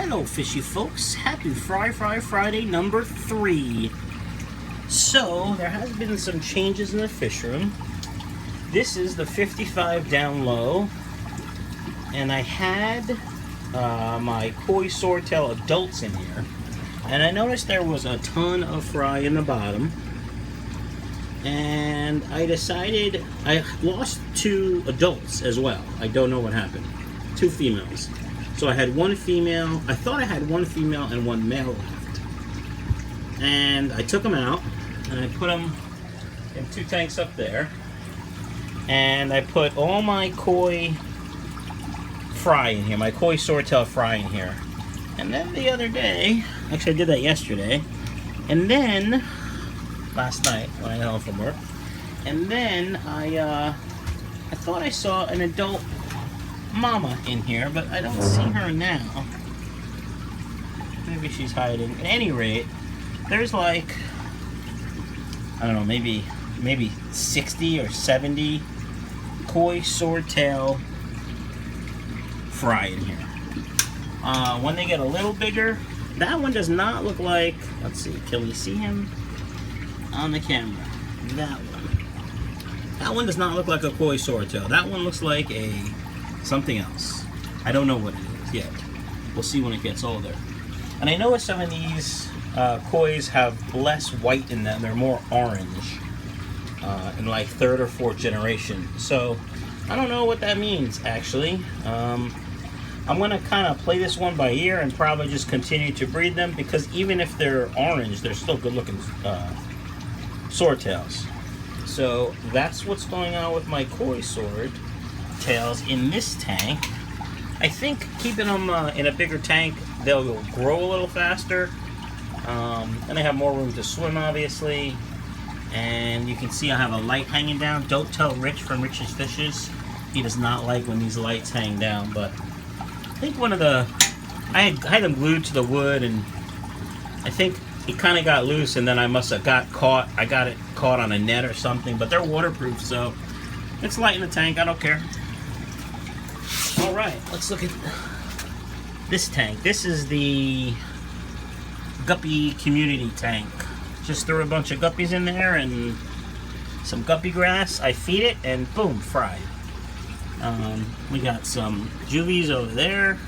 Hello fishy folks, happy Fry Friday number 3. So there has been some changes in the fish room. This is the 55 down low, and I had my koi swordtail adults in here, and I noticed there was a ton of fry in the bottom, and I decided I lost 2 adults as well. I don't know what happened. 2 females. So I had 1 female. I thought I had 1 female and 1 male left. And I took them out and I put them in 2 tanks up there. And I put all my koi fry in here, my koi swordtail fry in here. And then the other day, actually I did that yesterday, and then last night when I got home from work, and then I thought I saw an adult mama in here, but I don't see her now. Maybe she's hiding. At any rate, there's like, I don't know, maybe 60 or 70 koi swordtail fry in here. When they get a little bigger, that one does not look like, let's see, can we see him on the camera? That one does not look like a koi swordtail. That one looks like a something else. I don't know what it is yet. We'll see when it gets older. And I know some of these kois have less white in them. They're more orange in like 3rd or 4th generation. So I don't know what that means actually. I'm going to kind of play this one by ear and probably just continue to breed them, because even if they're orange, they're still good looking swordtails. So that's what's going on with my koi swordtails in this tank. I think keeping them in a bigger tank, they'll grow a little faster, and they have more room to swim, obviously. And you can see I have a light hanging down. Don't tell Rich from Rich's Fishes. He does not like when these lights hang down. But I think I had them glued to the wood, and I think it kind of got loose, and then I must have got caught. I got it caught on a net or something. But they're waterproof, so it's light in the tank. I don't care. Alright, let's look at this tank. This is the Guppy community tank. Just threw a bunch of guppies in there and some guppy grass. I feed it and boom, fried. We got some juvies over there.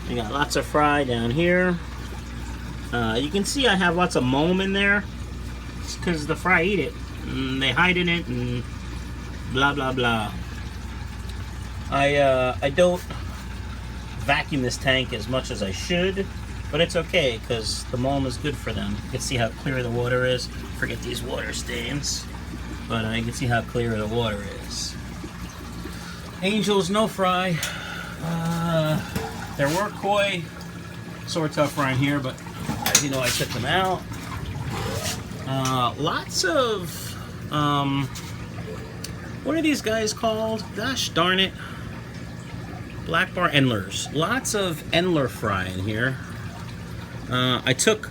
We got lots of fry down here. You can see I have lots of mulm in there. It's because the fry eat it. And they hide in it and blah blah blah. I don't vacuum this tank as much as I should, but it's okay because the mulm is good for them. You can see how clear the water is. Forget these water stains, but you can see how clear the water is. Angels, no fry. There were koi swordtail fry in here, but as you know, I took them out. Lots of what are these guys called? Gosh darn it. Black bar endlers. Lots of endler fry in here. I took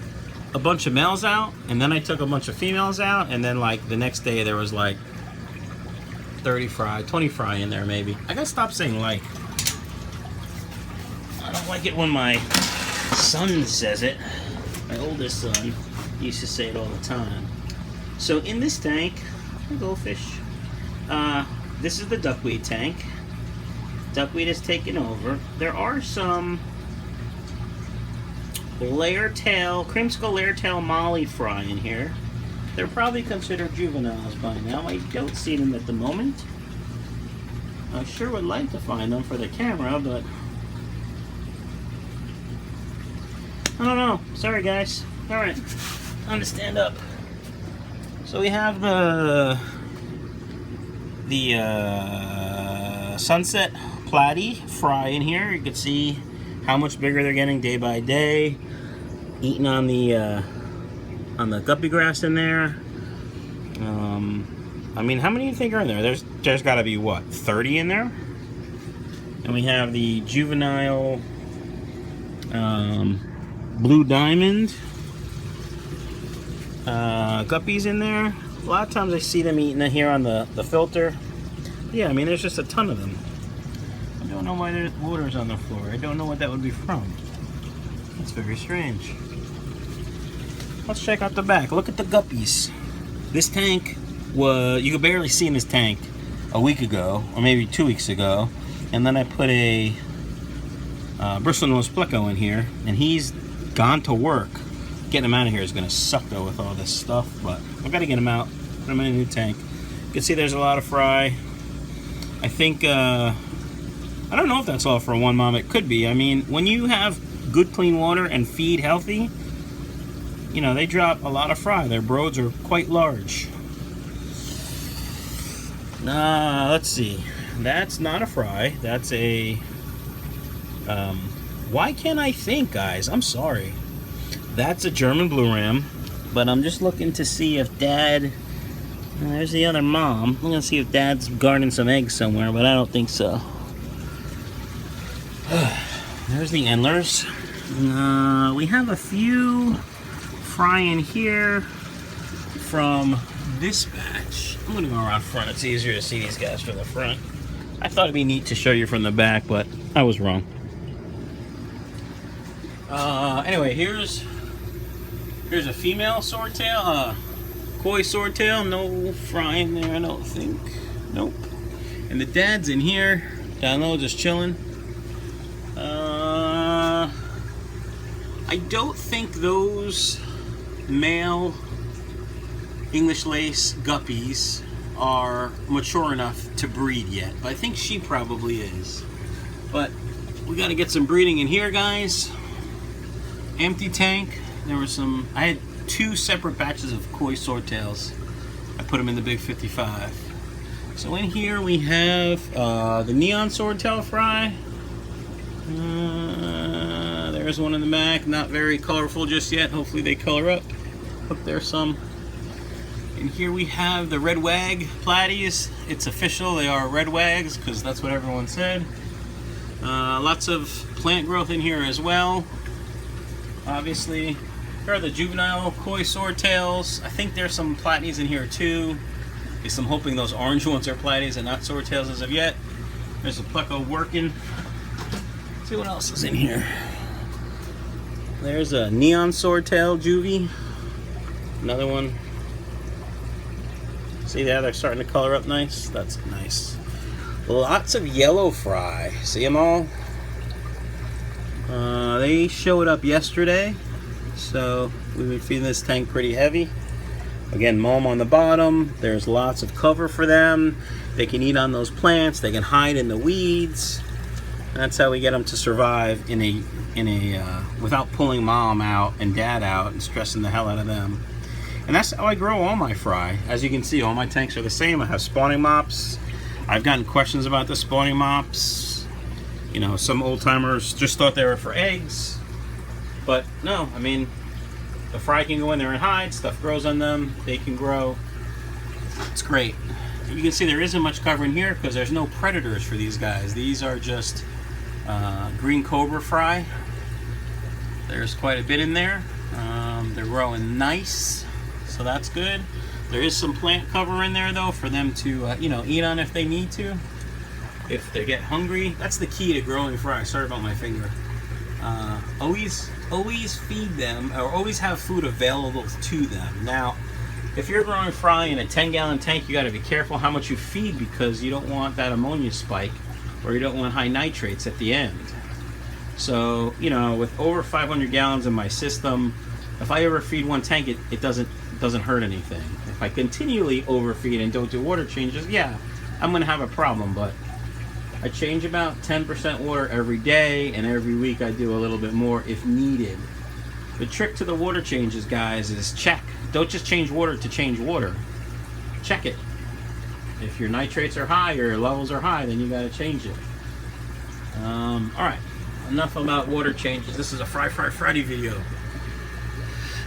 a bunch of males out, and then I took a bunch of females out, and then like the next day there was like 30 fry, 20 fry in there maybe. I gotta stop saying like. I don't like it when my son says it. My oldest son used to say it all the time. So in this tank, goldfish. This is the duckweed tank. Duckweed has taken over. There are some creamsicle layer-tail molly fry in here. They're probably considered juveniles by now. I don't see them at the moment. I sure would like to find them for the camera, but I don't know. Sorry, guys. All right, time to stand up. So we have the sunset platy fry in here. You can see how much bigger they're getting day by day. Eating on the guppy grass in there. I mean, how many do you think are in there? There's got to be what, 30 in there? And we have the juvenile blue diamond guppies in there. A lot of times I see them eating here on the filter. Yeah, I mean, there's just a ton of them. I don't know why there's waters on the floor. I don't know what that would be from. That's very strange. Let's check out the back. Look at the guppies. This tank was, you could barely see in this tank a week ago, or maybe 2 weeks ago. And then I put a bristlenose pleco in here, and he's gone to work. Getting him out of here is going to suck though with all this stuff, but I've got to get him out, put him in a new tank. You can see there's a lot of fry. I think, I don't know if that's all for one mom. It could be. I mean, when you have good clean water and feed healthy, you know, they drop a lot of fry. Their broeds are quite large. Let's see. That's not a fry. That's a... why can't I think, guys? I'm sorry. That's a German blue ram. But I'm just looking to see if Dad... there's the other mom. I'm going to see if Dad's guarding some eggs somewhere, but I don't think so. There's the endlers. We have a few fry in here from this batch. I'm going to go around front. It's easier to see these guys from the front. I thought it'd be neat to show you from the back, but I was wrong. Anyway, here's a female swordtail, koi swordtail. No fry in there, I don't think. Nope. And the dad's in here, down low, just chilling. I don't think those male English lace guppies are mature enough to breed yet, but I think she probably is. But we got to get some breeding in here, guys. Empty tank. There were some, I had 2 separate batches of koi swordtails. I put them in the big 55. So in here we have the neon swordtail fry. There's one in the back, not very colorful just yet. Hopefully they color up. Hope there's some. And here we have the red wag platies. It's official, they are red wags because that's what everyone said. Lots of plant growth in here as well. Obviously, here are the juvenile koi swordtails. I think there's some platies in here too. At least I'm hoping those orange ones are platies and not swordtails as of yet. There's a pleco working. Let's see what else is in here. There's a neon swordtail juvie. Another one. See that? They're starting to color up nice. That's nice. Lots of yellow fry. See them all? They showed up yesterday, so we've been feeding this tank pretty heavy. Again, mulm on the bottom. There's lots of cover for them. They can eat on those plants. They can hide in the weeds. That's how we get them to survive in a without pulling mom out and dad out and stressing the hell out of them. And that's how I grow all my fry. As you can see, all my tanks are the same. I have spawning mops. I've gotten questions about the spawning mops. You know, some old timers just thought they were for eggs. But no, I mean, the fry can go in there and hide. Stuff grows on them. They can grow. It's great. You can see there isn't much cover in here because there's no predators for these guys. These are just green cobra fry. There's quite a bit in there. They're growing nice, so that's good. There is some plant cover in there though for them to you know, eat on if they need to, if they get hungry. That's the key to growing fry. Sorry about my finger. Always feed them, or always have food available to them. Now, if you're growing fry in a 10-gallon tank, you got to be careful how much you feed because you don't want that ammonia spike, or you don't want high nitrates at the end. So, you know, with over 500 gallons in my system, if I overfeed one tank, it doesn't hurt anything. If I continually overfeed and don't do water changes, yeah, I'm gonna have a problem. But I change about 10% water every day, and every week I do a little bit more if needed. The trick to the water changes, guys, is check. Don't just change water to change water. Check it. If your nitrates are high or your levels are high, then you gotta change it. All right. Enough about water changes. This is a Fry Friday video.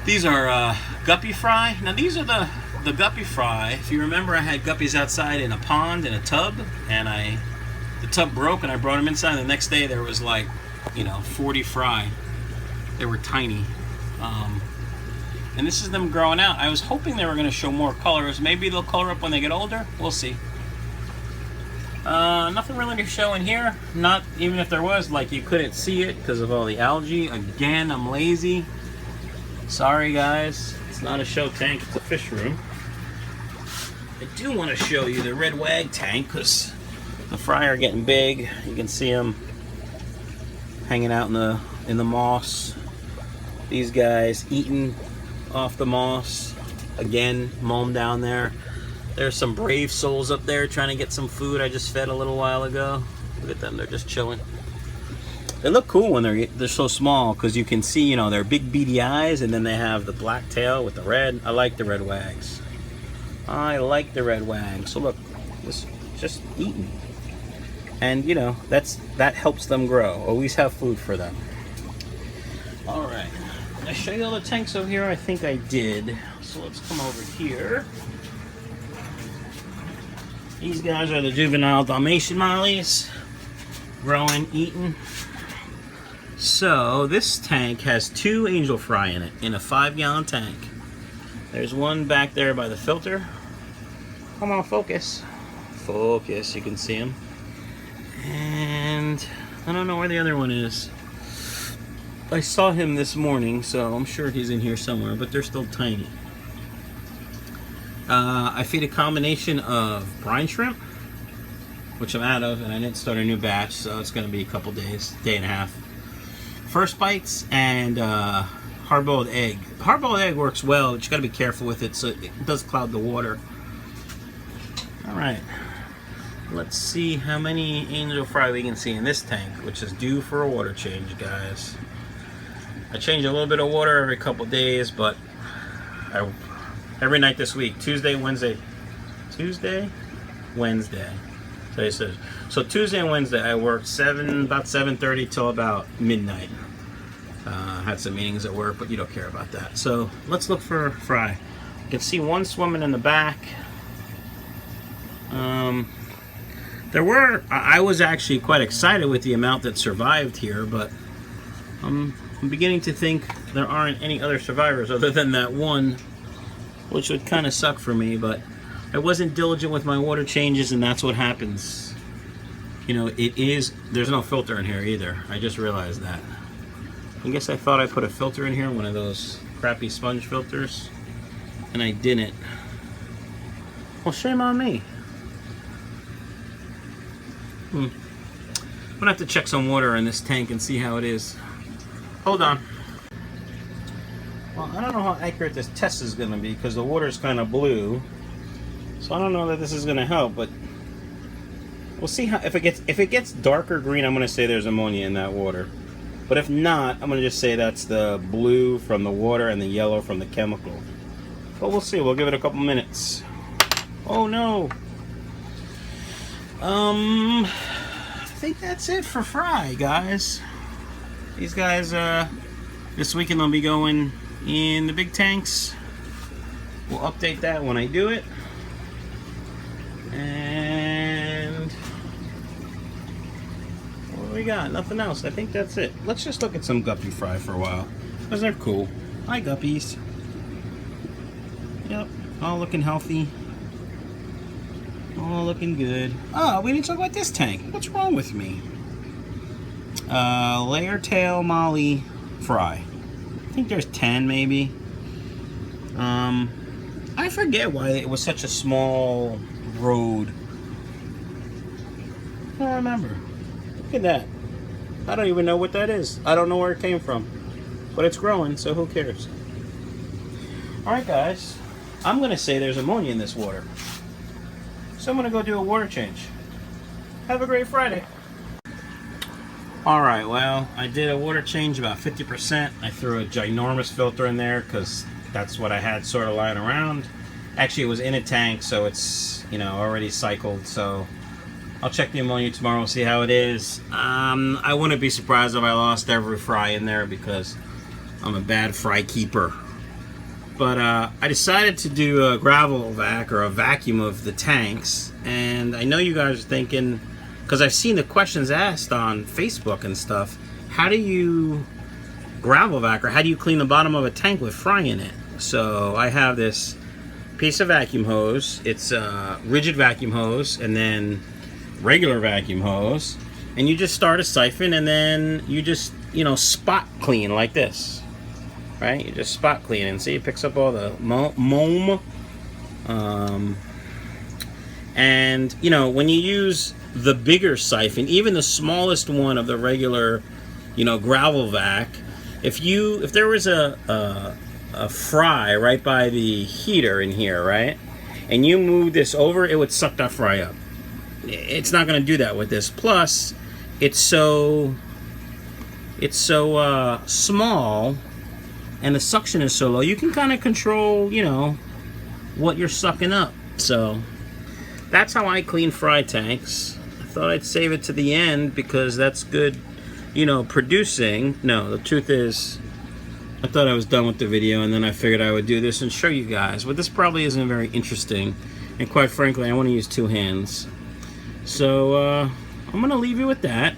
These are guppy fry. Now these are the guppy fry. If you remember, I had guppies outside in a pond in a tub, and the tub broke and I brought them inside. The next day there was like, you know, 40 fry. They were tiny. And this is them growing out. I was hoping they were going to show more colors. Maybe they'll color up when they get older. We'll see. Nothing really to show in here. Not even if there was, like, you couldn't see it because of all the algae. Again, I'm lazy. Sorry, guys. It's not a show tank, it's a fish room. I do want to show you the red wag tank because the fry are getting big. You can see them hanging out in the moss. These guys eating off the moss. Again, mow them down there. There's some brave souls up there trying to get some food I just fed a little while ago. Look at them, they're just chilling. They look cool when they're so small because you can see, you know, their big beady eyes, and then they have the black tail with the red. I like the red wags. I like the red wags. So look, just eating. And you know, that helps them grow. Always have food for them. Alright. Did I show you all the tanks over here? I think I did. So let's come over here. These guys are the juvenile Dalmatian Mollies. Growing, eating. So this tank has 2 angel fry in it, in a 5-gallon tank. There's one back there by the filter. Come on, focus. Focus, you can see him. And I don't know where the other one is. I saw him this morning, so I'm sure he's in here somewhere, but they're still tiny. I feed a combination of brine shrimp, which I'm out of, and I didn't start a new batch, so it's going to be a couple days, day and a half. First bites and hard-boiled egg. Hard-boiled egg works well, but you got to be careful with it, so it does cloud the water. All right, let's see how many angel fry we can see in this tank, which is due for a water change, guys. I change a little bit of water every couple days, but every night this week, Tuesday, Wednesday. So Tuesday and Wednesday I worked about 7:30 till about midnight. Had some meetings at work, but you don't care about that. So let's look for fry. You can see one swimming in the back. I was actually quite excited with the amount that survived here, but I'm beginning to think there aren't any other survivors other than that one, which would kind of suck for me, but I wasn't diligent with my water changes, and that's what happens. You know, there's no filter in here either. I just realized that. I guess I thought I put a filter in here, one of those crappy sponge filters, and I didn't. Well, shame on me. I'm gonna have to check some water in this tank and see how it is. Hold on. Well, I don't know how accurate this test is gonna be because the water is kind of blue. So I don't know that this is going to help, but we'll see how if it gets darker green, I'm going to say there's ammonia in that water. But if not, I'm going to just say that's the blue from the water and the yellow from the chemical. But we'll see. We'll give it a couple minutes. Oh no. I think that's it for fry, guys. These guys this weekend they'll be going in the big tanks. We'll update that when I do it. And what do we got? Nothing else. I think that's it. Let's just look at some guppy fry for a while, because they're cool. Hi, guppies. Yep, all looking healthy. All looking good. Oh, we didn't talk about this tank. What's wrong with me? Layer tail molly fry. I think there's 10 maybe. I forget why it was such a small road. I don't remember. Look at that. I don't even know what that is. I don't know where it came from. But it's growing, so who cares? Alright guys, I'm going to say there's ammonia in this water. So I'm going to go do a water change. Have a great Friday. Alright, well, I did a water change about 50%. I threw a ginormous filter in there because that's what I had sort of lying around. Actually, it was in a tank, so it's, you know, already cycled. So I'll check the ammonia tomorrow, see how it is. I wouldn't be surprised if I lost every fry in there because I'm a bad fry keeper. But I decided to do a gravel vac or a vacuum of the tanks. And I know you guys are thinking, because I've seen the questions asked on Facebook and stuff, how do you gravel vac or how do you clean the bottom of a tank with fry in it? So I have this piece of vacuum hose. It's a rigid vacuum hose, and then regular vacuum hose, and you just start a siphon, and then you just, you know, spot clean like this, right? You just spot clean, and see, it picks up all the moam. And you know, when you use the bigger siphon, even the smallest one of the regular, you know, gravel vac, if there was a fry right by the heater in here, right, and you move this over, it would suck that fry up. It's not going to do that with this. Plus, it's so small, and the suction is so low, you can kind of control, you know, what you're sucking up. So that's how I clean fry tanks. I thought I'd save it to the end because that's good, you know, producing. No, the truth is, I thought I was done with the video, and then I figured I would do this and show you guys. But this probably isn't very interesting, and quite frankly, I want to use 2 hands. So I'm going to leave you with that.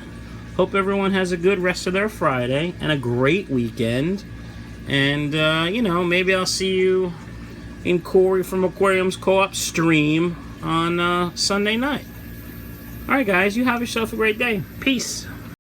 Hope everyone has a good rest of their Friday and a great weekend. And, you know, maybe I'll see you in Corey from Aquarium's Co-op stream on Sunday night. Alright guys, you have yourself a great day. Peace.